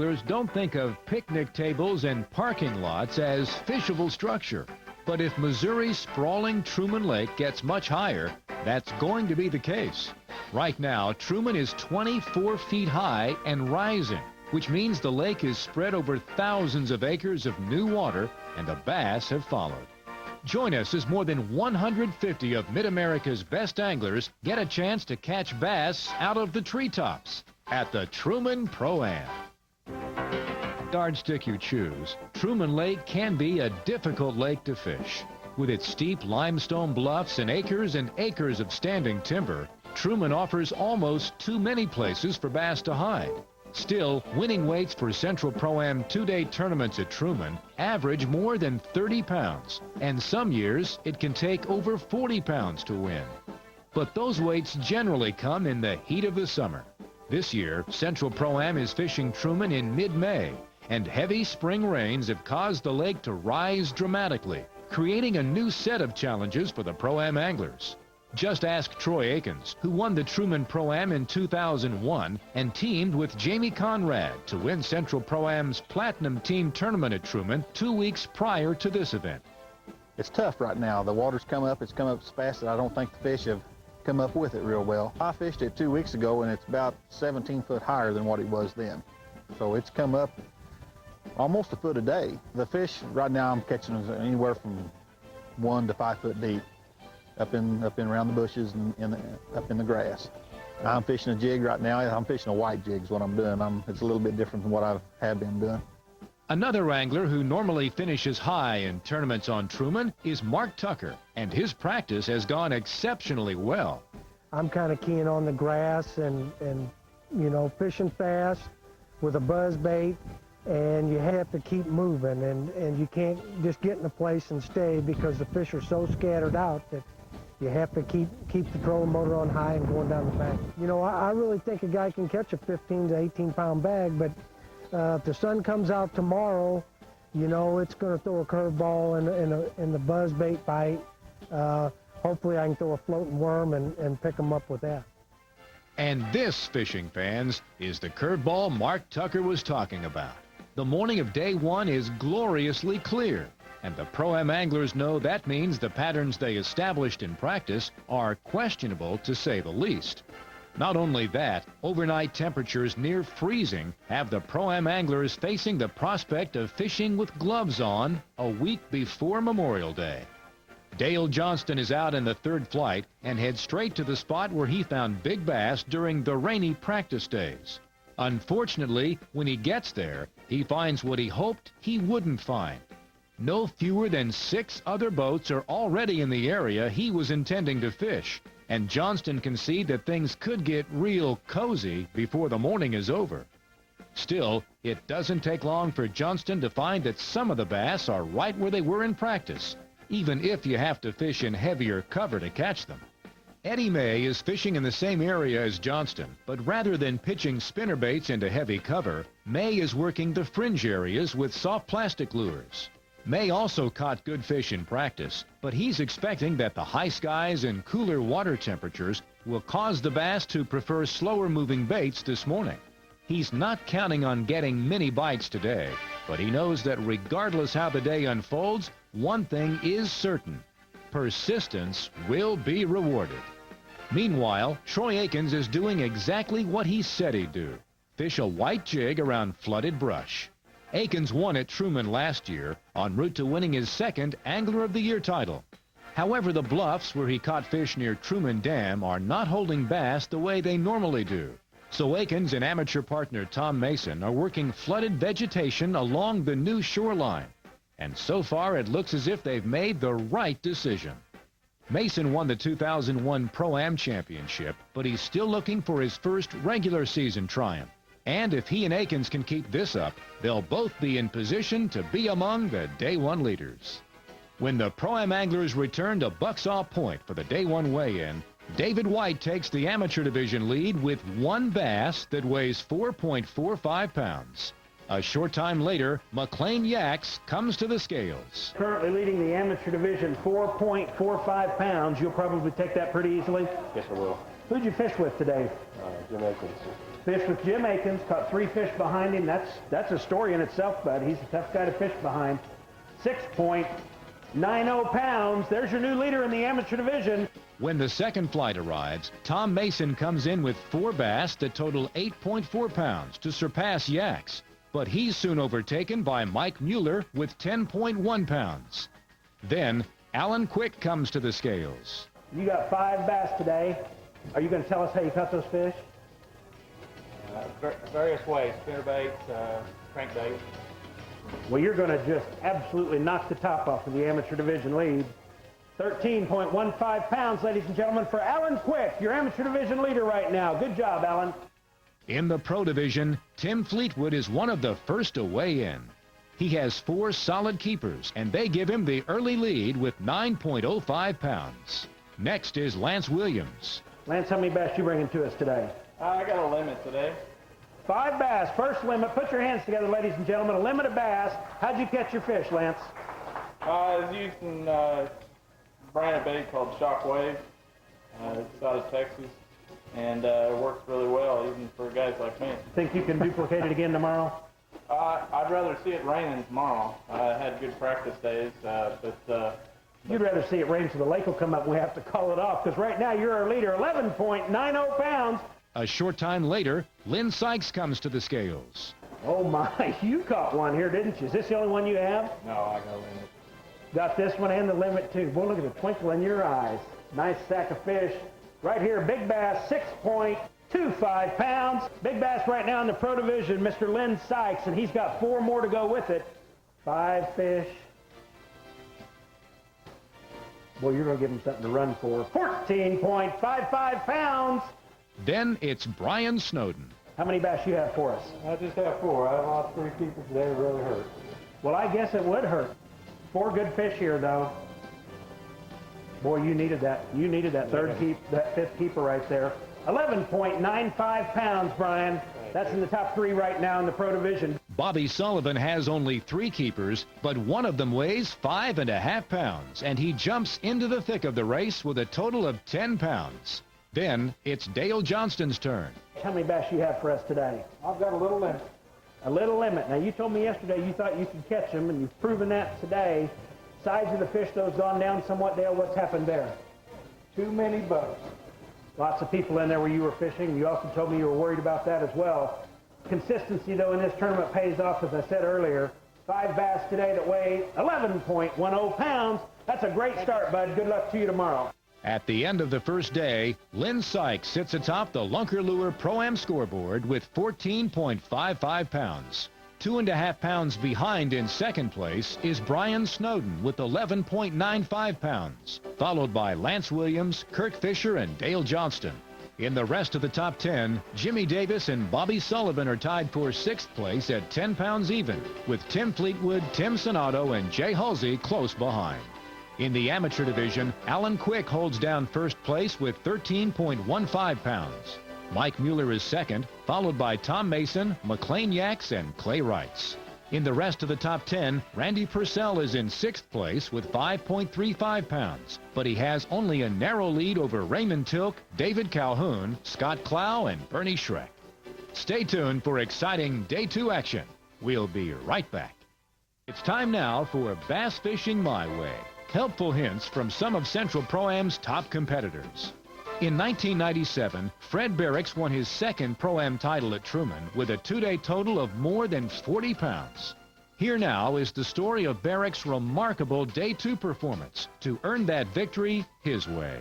Anglers don't think of picnic tables and parking lots as fishable structure. But if Missouri's sprawling Truman Lake gets much higher, that's going to be the case. Right now, Truman is 24 feet high and rising, which means the lake is spread over thousands of acres of new water, and the bass have followed. Join us as more than 150 of Mid-America's best anglers get a chance to catch bass out of the treetops at the Truman Pro-Am. Yardstick you choose, Truman Lake can be a difficult lake to fish. With its steep limestone bluffs and acres of standing timber, Truman offers almost too many places for bass to hide. Still, winning weights for Central Pro-Am two-day tournaments at Truman average more than 30 pounds, and some years it can take over 40 pounds to win. But those weights generally come in the heat of the summer. This year, Central Pro-Am is fishing Truman in mid-May, and heavy spring rains have caused the lake to rise dramatically, creating a new set of challenges for the Pro-Am anglers. Just ask Troy Akins, who won the Truman Pro-Am in 2001 and teamed with Jamie Conrad to win Central Pro-Am's Platinum Team Tournament at Truman 2 weeks prior to this event. It's tough right now. The water's come up. It's come up as fast that I don't think the fish have come up with it real well. I fished it 2 weeks ago, and it's about 17 foot higher than what it was then. So it's come up almost a foot a day. The fish right now I'm catching anywhere from 1 to 5 foot deep, up in around the bushes and up in the grass. I'm fishing a jig right now. I'm fishing a white jig is what I'm doing. It's a little bit different than what I have been doing. Another angler who normally finishes high in tournaments on Truman is Mark Tucker, and his practice has gone exceptionally well. I'm kind of keen on the grass and you know, fishing fast with a buzz bait, and you have to keep moving, and you can't just get in a place and stay because the fish are so scattered out that you have to keep the trolling motor on high and going down the bank. You know, I really think a guy can catch a 15 to 18 pound bag, but if the sun comes out tomorrow, you know, it's going to throw a curveball in the buzz bait bite. Hopefully I can throw a floating worm and pick them up with that. And this, fishing fans, is the curveball Mark Tucker was talking about. The morning of day one is gloriously clear, and the Pro-Am anglers know that means the patterns they established in practice are questionable, to say the least. Not only that, overnight temperatures near freezing have the Pro-Am anglers facing the prospect of fishing with gloves on a week before Memorial Day. Dale Johnston is out in the third flight and heads straight to the spot where he found big bass during the rainy practice days. Unfortunately, when he gets there, he finds what he hoped he wouldn't find. No fewer than 6 other boats are already in the area he was intending to fish, and Johnston can see that things could get real cozy before the morning is over. Still, it doesn't take long for Johnston to find that some of the bass are right where they were in practice, even if you have to fish in heavier cover to catch them. Eddie May is fishing in the same area as Johnston, but rather than pitching spinnerbaits into heavy cover, May is working the fringe areas with soft plastic lures. May also caught good fish in practice, but he's expecting that the high skies and cooler water temperatures will cause the bass to prefer slower-moving baits this morning. He's not counting on getting many bites today, but he knows that regardless how the day unfolds, one thing is certain: persistence will be rewarded. Meanwhile, Troy Akins is doing exactly what he said he'd do: fish a white jig around flooded brush. Akins won at Truman last year, en route to winning his second Angler of the Year title. However, the bluffs where he caught fish near Truman Dam are not holding bass the way they normally do. So Akins and amateur partner Tom Mason are working flooded vegetation along the new shoreline. And so far, it looks as if they've made the right decision. Mason won the 2001 Pro-Am Championship, but he's still looking for his first regular season triumph. And if he and Akins can keep this up, they'll both be in position to be among the Day 1 leaders. When the Pro-Am anglers return to Bucksaw Point for the Day 1 weigh-in, David White takes the amateur division lead with one bass that weighs 4.45 pounds. A short time later, McLean Yaks comes to the scales. Currently leading the amateur division, 4.45 pounds. You'll probably take that pretty easily? Yes, I will. Who'd you fish with today? Jim Akins. Fish with Jim Akins, caught 3 fish behind him. That's a story in itself, bud. He's a tough guy to fish behind. 6.90 pounds. There's your new leader in the amateur division. When the second flight arrives, Tom Mason comes in with 4 bass that total 8.4 pounds to surpass Yak's. But he's soon overtaken by Mike Mueller with 10.1 pounds. Then Alan Quick comes to the scales. You got 5 bass today. Are you going to tell us how you caught those fish? Various ways, spinnerbaits, crankbait. Well, you're going to just absolutely knock the top off of the amateur division lead. 13.15 pounds, ladies and gentlemen, for Alan Quick, your amateur division leader right now. Good job, Alan. In the pro division, Tim Fleetwood is one of the first to weigh in. He has 4 solid keepers, and they give him the early lead with 9.05 pounds. Next is Lance Williams. Lance, how many bass you bringing to us today? I got a limit today. 5 bass, first limit. Put your hands together, ladies and gentlemen. A limit of bass. How'd you catch your fish, Lance? I was using a brand of bait called Shockwave. It's out of Texas, and it works really well, even for guys like me. Think you can duplicate it again tomorrow? I'd rather see it raining tomorrow. I had good practice days, but you'd rather see it rain so the lake will come up and we have to call it off, because right now you're our leader, 11.90 pounds. A short time later, Lynn Sykes comes to the scales. Oh my, you caught one here, didn't you? Is this the only one you have? no, I got a limit. Got this one and the limit too. Boy, look at the twinkle in your eyes. Nice sack of fish. Right here, big bass, 6.25 pounds. Big bass right now in the pro division, Mr. Lynn Sykes, and he's got 4 more to go with it. 5 fish. Boy, you're going to give him something to run for. 14.55 pounds. Then it's Brian Snowden. How many bass you have for us? I just have 4. I lost 3 keepers today. It really hurt. Well, I guess it would hurt. 4 good fish here, though. Boy, you needed that. You needed that that 5th keeper right there. 11.95 pounds, Brian. That's in the top 3 right now in the pro division. Bobby Sullivan has only 3 keepers, but one of them weighs 5.5 pounds, and he jumps into the thick of the race with a total of 10 pounds. Then it's Dale Johnston's turn. How many bass you have for us today? I've got a little limit. A little limit. Now, you told me yesterday you thought you could catch them, and you've proven that today. Size of the fish, those gone down somewhat, Dale. What's happened there? Too many bugs. Lots of people in there where you were fishing. You also told me you were worried about that as well. Consistency, though, in this tournament pays off, as I said earlier. 5 bass today that weigh 11.10 pounds. That's a great start, bud. Good luck to you tomorrow. At the end of the first day, Lynn Sykes sits atop the Lunker Lure Pro-Am scoreboard with 14.55 pounds. 2.5 pounds behind in second place is Brian Snowden with 11.95 pounds, followed by Lance Williams, Kirk Fisher, and Dale Johnston. In the rest of the top 10, Jimmy Davis and Bobby Sullivan are tied for 6th place at 10 pounds even, with Tim Fleetwood, Tim Sonato, and Jay Halsey close behind. In the amateur division, Alan Quick holds down first place with 13.15 pounds. Mike Mueller is second, followed by Tom Mason, McLean Yaks, and Clay Wrights. In the rest of the top 10, Randy Purcell is in 6th place with 5.35 pounds, but he has only a narrow lead over Raymond Tilk, David Calhoun, Scott Clow, and Bernie Schreck. Stay tuned for exciting Day 2 action. We'll be right back. It's time now for Bass Fishing My Way. Helpful hints from some of Central Pro-Am's top competitors. In 1997, Fred Barracks won his 2nd Pro-Am title at Truman with a 2-day total of more than 40 pounds. Here now is the story of Barracks' remarkable Day 2 performance to earn that victory his way.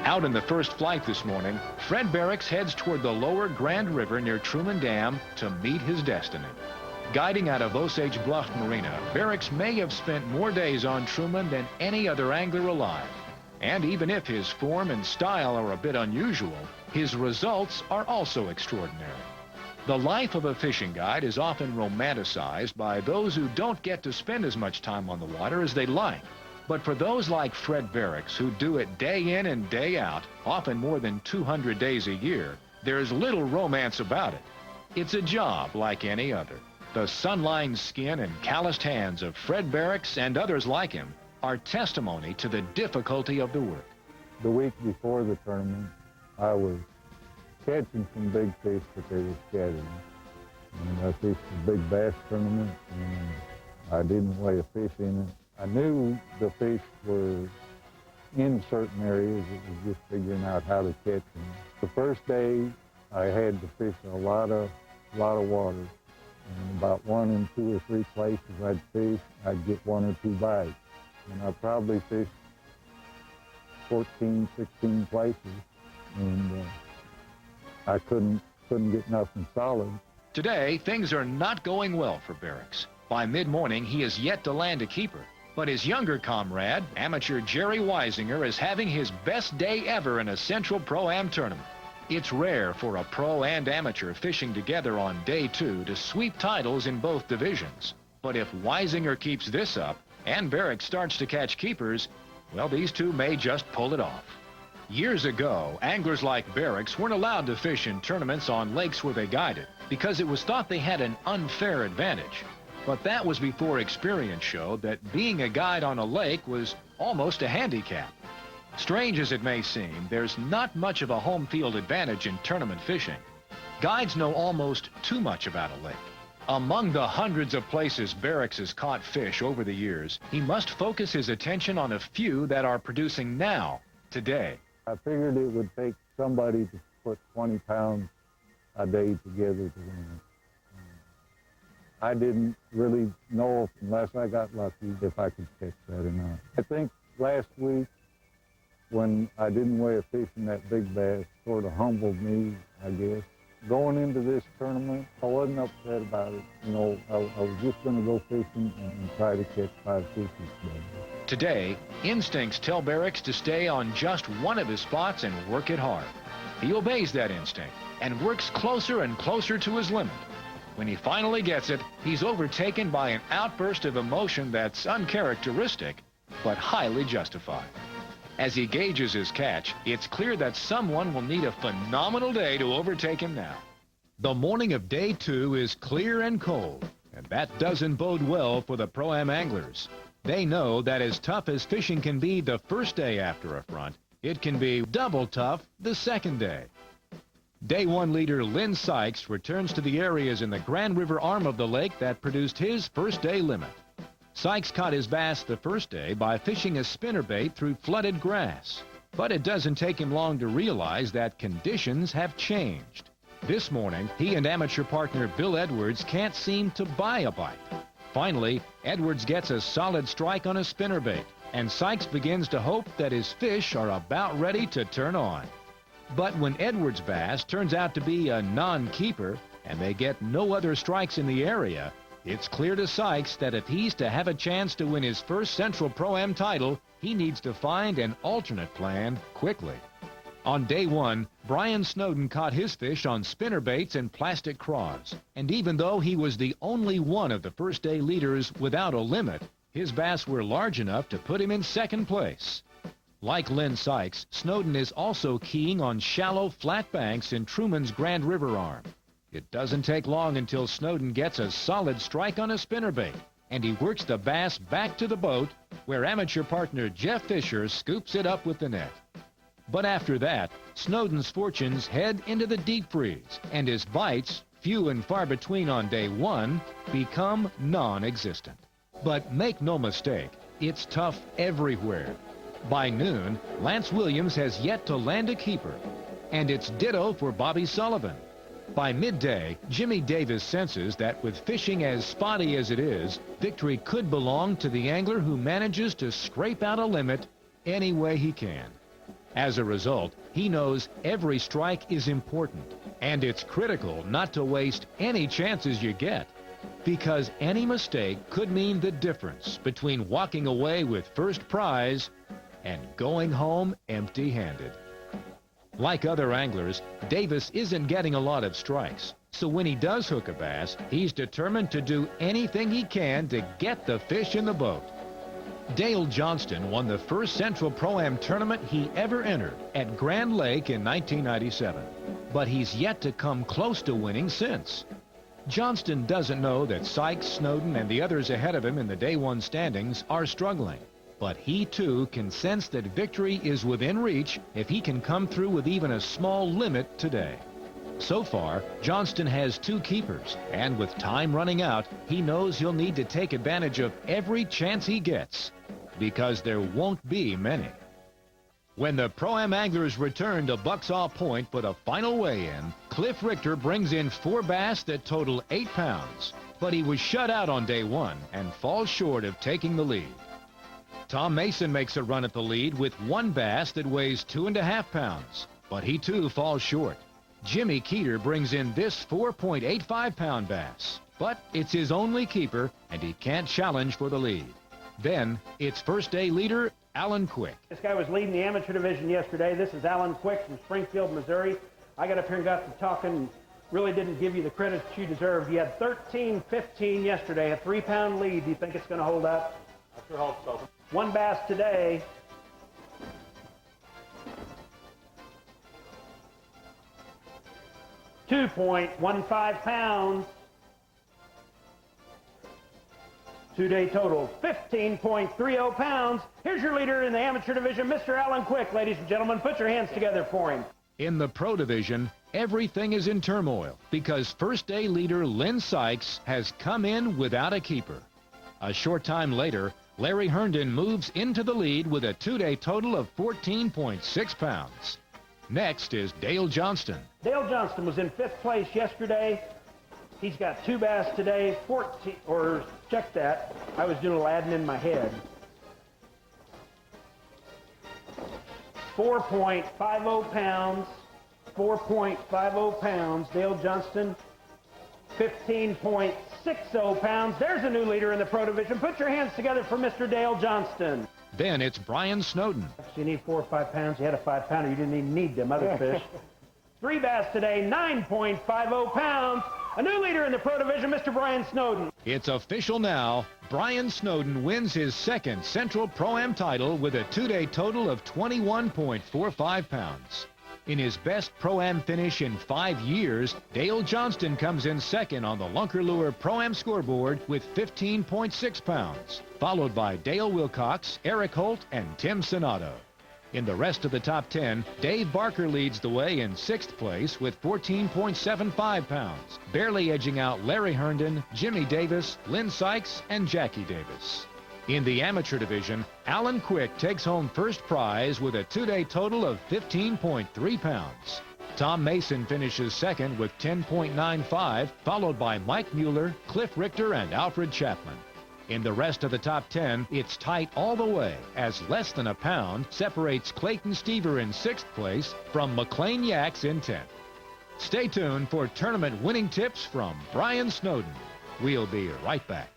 Out in the first flight this morning, Fred Barracks heads toward the lower Grand River near Truman Dam to meet his destiny. Guiding out of Osage Bluff Marina, Barracks may have spent more days on Truman than any other angler alive. And even if his form and style are a bit unusual, his results are also extraordinary. The life of a fishing guide is often romanticized by those who don't get to spend as much time on the water as they'd like. But for those like Fred Barracks who do it day in and day out, often more than 200 days a year, there's little romance about it. It's a job like any other. The sun-lined skin and calloused hands of Fred Barracks and others like him are testimony to the difficulty of the work. The week before the tournament, I was catching some big fish, but they were scattering. And I fished the big bass tournament, and I didn't weigh a fish in it. I knew the fish were in certain areas. It was just figuring out how to catch them. The first day, I had to fish a lot of water. And about 1 in 2 or 3 places I'd fish, I'd get 1 or 2 bites. And I probably fished 14, 16 places, and I couldn't get nothing solid. Today, things are not going well for Barracks. By mid-morning, he is yet to land a keeper. But his younger comrade, amateur Jerry Weisinger, is having his best day ever in a Central Pro-Am tournament. It's rare for a pro and amateur fishing together on day 2 to sweep titles in both divisions. But if Weisinger keeps this up and Barracks starts to catch keepers, well, these two may just pull it off. Years ago, anglers like Barracks weren't allowed to fish in tournaments on lakes where they guided because it was thought they had an unfair advantage. But that was before experience showed that being a guide on a lake was almost a handicap. Strange as it may seem, there's not much of a home field advantage in tournament fishing. Guides know almost too much about a lake. Among the hundreds of places Barracks has caught fish over the years, he must focus his attention on a few that are producing now, today. I figured it would take somebody to put 20 pounds a day together to win. I didn't really know unless I got lucky if I could catch that or not. I think last week when I didn't weigh a fish in that big bass sort of humbled me, I guess. Going into this tournament, I wasn't upset about it. You know, I was just going to go fishing and try to catch 5 fish each day. Today, instincts tell Barracks to stay on just one of his spots and work it hard. He obeys that instinct and works closer and closer to his limit. When he finally gets it, he's overtaken by an outburst of emotion that's uncharacteristic, but highly justified. As he gauges his catch, it's clear that someone will need a phenomenal day to overtake him now. The morning of day 2 is clear and cold, and that doesn't bode well for the Pro-Am anglers. They know that as tough as fishing can be the first day after a front, it can be double tough the second day. Day 1 leader Lynn Sykes returns to the areas in the Grand River arm of the lake that produced his first day limit. Sykes caught his bass the first day by fishing a spinnerbait through flooded grass. But it doesn't take him long to realize that conditions have changed. This morning, he and amateur partner Bill Edwards can't seem to buy a bite. Finally, Edwards gets a solid strike on a spinnerbait, and Sykes begins to hope that his fish are about ready to turn on. But when Edwards' bass turns out to be a non-keeper, and they get no other strikes in the area, it's clear to Sykes that if he's to have a chance to win his first Central Pro-Am title, he needs to find an alternate plan quickly. On day 1, Brian Snowden caught his fish on spinnerbaits and plastic craws. And even though he was the only one of the first day leaders without a limit, his bass were large enough to put him in second place. Like Lynn Sykes, Snowden is also keying on shallow, flat banks in Truman's Grand River arm. It doesn't take long until Snowden gets a solid strike on a spinnerbait, and he works the bass back to the boat, where amateur partner Jeff Fisher scoops it up with the net. But after that, Snowden's fortunes head into the deep freeze, and his bites, few and far between on day 1, become non-existent. But make no mistake, it's tough everywhere. By noon, Lance Williams has yet to land a keeper, and it's ditto for Bobby Sullivan. By midday, Jimmy Davis senses that with fishing as spotty as it is, victory could belong to the angler who manages to scrape out a limit any way he can. As a result, he knows every strike is important, and it's critical not to waste any chances you get, because any mistake could mean the difference between walking away with first prize and going home empty-handed. Like other anglers, Davis isn't getting a lot of strikes, so when he does hook a bass, he's determined to do anything he can to get the fish in the boat. Dale Johnston won the first Central Pro-Am tournament he ever entered at Grand Lake in 1997. But he's yet to come close to winning since. Johnston doesn't know that Sykes, Snowden, and the others ahead of him in the Day 1 standings are struggling. But he, too, can sense that victory is within reach if he can come through with even a small limit today. So far, Johnston has 2 keepers, and with time running out, he knows he'll need to take advantage of every chance he gets, because there won't be many. When the Pro-Am anglers return to Bucksaw Point for the final weigh-in, Cliff Richter brings in 4 bass that total 8 pounds, but he was shut out on day 1 and falls short of taking the lead. Tom Mason makes a run at the lead with 1 bass that weighs 2.5 pounds, but he too falls short. Jimmy Keeter brings in this 4.85-pound bass, but it's his only keeper, and he can't challenge for the lead. Then, it's first day leader, Alan Quick. This guy was leading the amateur division yesterday. This is Alan Quick from Springfield, Missouri. I got up here and got to talking and really didn't give you the credit that you deserved. You had 13-15 yesterday, a 3-pound lead. Do you think it's going to hold up? I sure hope so. 1 bass today. $2.15 pounds. 2-day total, 15.30 pounds. Here's your leader in the amateur division, Mr. Alan Quick. Ladies and gentlemen, put your hands together for him. In the pro division, everything is in turmoil because first day leader Lynn Sykes has come in without a keeper. A short time later, Larry Herndon moves into the lead with a 2-day total of 14.6 pounds. Next is Dale Johnston. Dale Johnston was in 5th place yesterday. He's got 2 bass today, 14, or check that. I was doing a little adding in my head. 4.50 pounds, 4.50 pounds. Dale Johnston, 15.60 pounds. There's a new leader in the pro division. Put your hands together for Mr. Dale Johnston. Then it's Brian Snowden. You need 4 or 5 pounds. You had a 5-pounder. You didn't even need them other fish. 3 bass today, 9.50 pounds. A new leader in the pro division, Mr. Brian Snowden. It's official now. Brian Snowden wins his 2nd Central Pro-Am title with a 2-day total of 21.45 pounds. In his best Pro-Am finish in 5 years, Dale Johnston comes in 2nd on the Lunker Lure Pro-Am scoreboard with 15.6 pounds, followed by Dale Wilcox, Eric Holt, and Tim Sonato. In the rest of the top 10, Dave Barker leads the way in 6th place with 14.75 pounds, barely edging out Larry Herndon, Jimmy Davis, Lynn Sykes, and Jackie Davis. In the amateur division, Alan Quick takes home first prize with a 2-day total of 15.3 pounds. Tom Mason finishes 2nd with 10.95, followed by Mike Mueller, Cliff Richter, and Alfred Chapman. In the rest of the top 10, it's tight all the way, as less than a pound separates Clayton Stever in 6th place from McLean Yaks in 10th. Stay tuned for tournament winning tips from Brian Snowden. We'll be right back.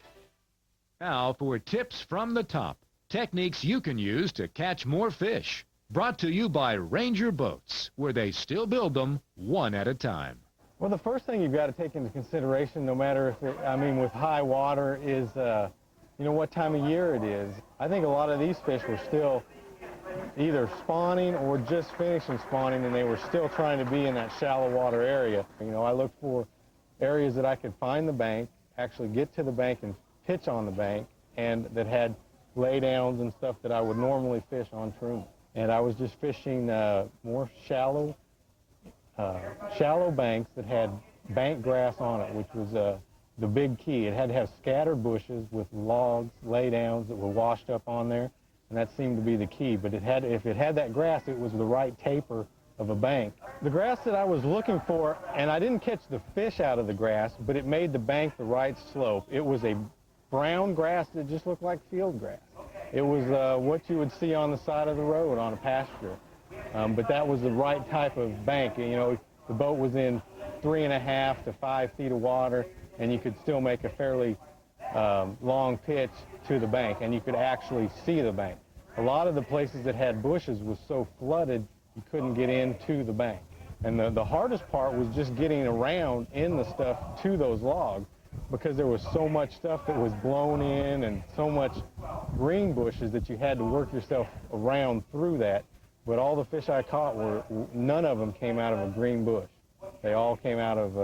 Now for tips from the top, techniques you can use to catch more fish. Brought to you by Ranger Boats, where they still build them one at a time. Well, the first thing you've got to take into consideration, no matter if with high water, is what time of year it is. I think a lot of these fish were still either spawning or just finishing spawning, and they were still trying to be in that shallow water area. I looked for areas that I could find the bank, actually get to the bank and pitch on the bank, and that had laydowns and stuff that I would normally fish on Truman. And I was just fishing more shallow banks that had bank grass on it, which was the big key. It had to have scattered bushes with logs, laydowns that were washed up on there, and that seemed to be the key. But if it had that grass, it was the right taper of a bank. The grass that I was looking for, and I didn't catch the fish out of the grass, but it made the bank the right slope. It was a brown grass that just looked like field grass. It was what you would see on the side of the road on a pasture. But that was the right type of bank. The boat was in 3.5 to 5 feet of water, and you could still make a fairly long pitch to the bank, and you could actually see the bank. A lot of the places that had bushes was so flooded you couldn't get into the bank. And the hardest part was just getting around in the stuff to those logs. because there was so much stuff that was blown in and so much green bushes that you had to work yourself around through that. But all the fish I caught none of them came out of a green bush. They all came out of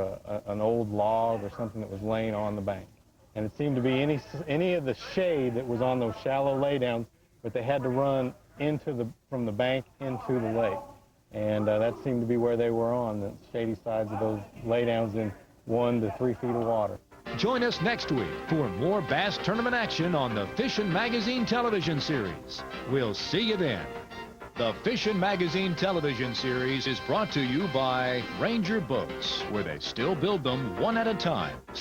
an old log or something that was laying on the bank. And it seemed to be any of the shade that was on those shallow laydowns, but they had to run from the bank into the lake. And that seemed to be where they were on, the shady sides of those laydowns in 1 to 3 feet of water. Join us next week for more bass tournament action on the Fishin' Magazine television series. We'll see you then. The Fishin' Magazine television series is brought to you by Ranger Boats, where they still build them one at a time.